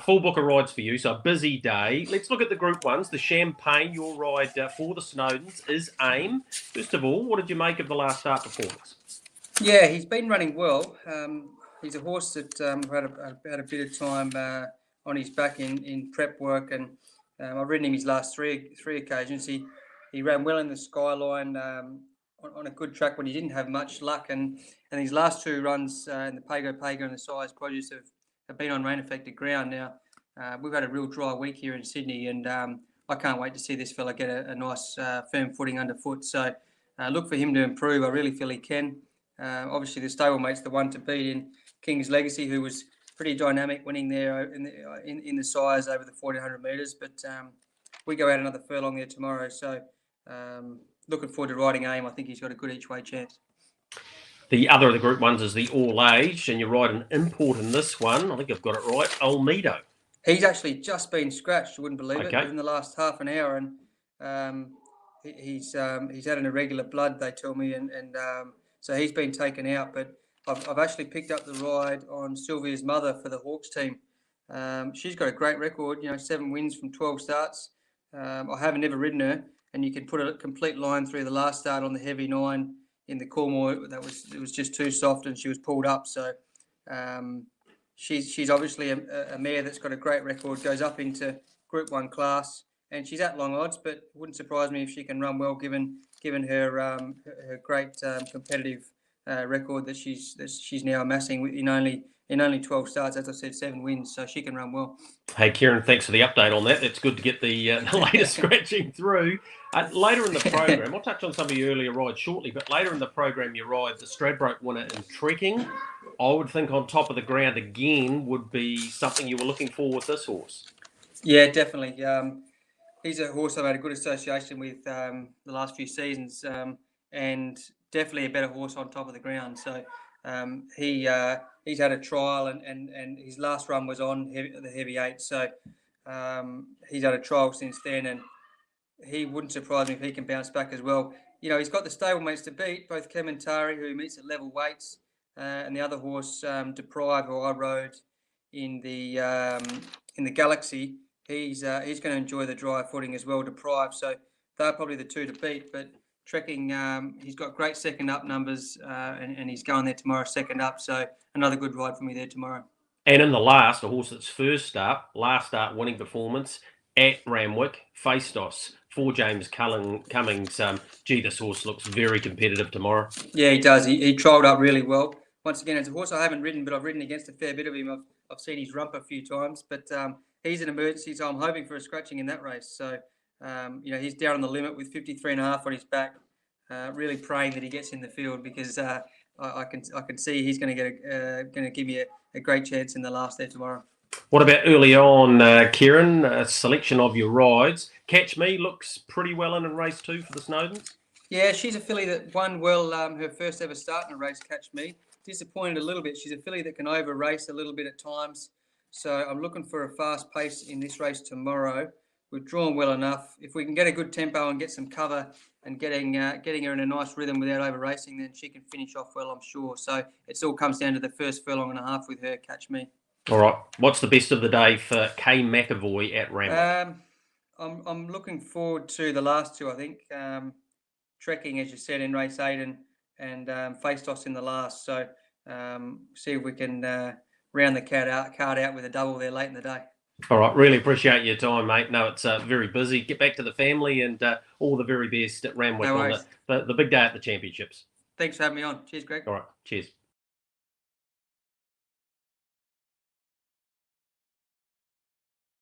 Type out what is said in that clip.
full book of rides for you, so a busy day. Let's look at the Group 1s. The Champagne, your ride for the Snowdens is AIM. First of all, what did you make of the last start performance? Yeah, he's been running well. He's a horse that had a bit of time on his back in prep work, and I've ridden him his last three occasions. He ran well in the Skyline on a good track when he didn't have much luck, and his last two runs in the Pago and the Size Produce have been on rain-affected ground. Now, we've had a real dry week here in Sydney, and I can't wait to see this fella get a nice firm footing underfoot. So look for him to improve. I really feel he can. Obviously, the stablemate's the one to beat in King's Legacy, who was pretty dynamic, winning there in the Size over the 1400 metres. But we go out another furlong there tomorrow. So looking forward to riding AIM. I think he's got a good each-way chance. The other of the Group 1s is the All Age, and you ride an import in this one. I think I've got it right. Olmedo. He's actually just been scratched. You wouldn't believe it. Okay. Within the last half an hour, and he's had an irregular blood, they tell me, and so he's been taken out. But I've actually picked up the ride on Sylvia's mother for the Hawks team. She's got a great record. 7 wins from 12 starts. I haven't ever ridden her, and you can put a complete line through the last start on the heavy 9 in the Cornwall. It was just too soft, and she was pulled up. So she's obviously a mare that's got a great record. Goes up into Group 1 class, and she's at long odds. But it wouldn't surprise me if she can run well, given her great competitive record that she's now amassing in only 12 starts. As I said, 7 wins, so she can run well. Hey, Kerrin, thanks for the update on that. It's good to get the latest scratching through. Later in the program, I'll touch on some of your earlier rides shortly, but later in the program, you ride the Stradbroke winner in trekking. I would think on top of the ground again would be something you were looking for with this horse. Yeah, definitely. He's a horse I've had a good association with the last few seasons, and definitely a better horse on top of the ground. So he's had a trial, and his last run was on the heavy 8. So he's had a trial since then, and he wouldn't surprise me if he can bounce back as well. He's got the stablemates to beat, both Clementari, who meets at level weights, and the other horse, Deprive, who I rode in the Galaxy. He's going to enjoy the dry footing as well, Deprive. So they're probably the two to beat. But trekking, he's got great second up numbers, and he's going there tomorrow, second up. So another good ride for me there tomorrow. And in the last, a horse that's first up, last start winning performance at Randwick, PHAISTOS. For James Cummings, this horse looks very competitive tomorrow. Yeah, he does. He trialled up really well. Once again, it's a horse I haven't ridden, but I've ridden against a fair bit of him. I've seen his rump a few times, but he's an emergency, so I'm hoping for a scratching in that race. So, he's down on the limit with 53.5 on his back. Really praying that he gets in the field, because I can see he's going to give me a great chance in the last there tomorrow. What about early on, Kerrin? A selection of your rides. Catch Me looks pretty well in race 2 for the Snowdens. Yeah, she's a filly that won well her first ever start in a race, Catch Me. Disappointed a little bit. She's a filly that can over race a little bit at times. So I'm looking for a fast pace in this race tomorrow. We've drawn well enough. If we can get a good tempo and get some cover and getting her in a nice rhythm without over racing, then she can finish off well, I'm sure. So it all comes down to the first furlong and a half with her, Catch Me. All right. What's the best of the day for Kerrin McEvoy at Randwick? I'm looking forward to the last two, I think. Trekking, as you said, in race 8 and PHAISTOS in the last. So see if we can round the card out with a double there late in the day. All right. Really appreciate your time, mate. No, it's very busy. Get back to the family, and all the very best at Randwick on the big day at the championships. Thanks for having me on. Cheers, Greg. All right. Cheers.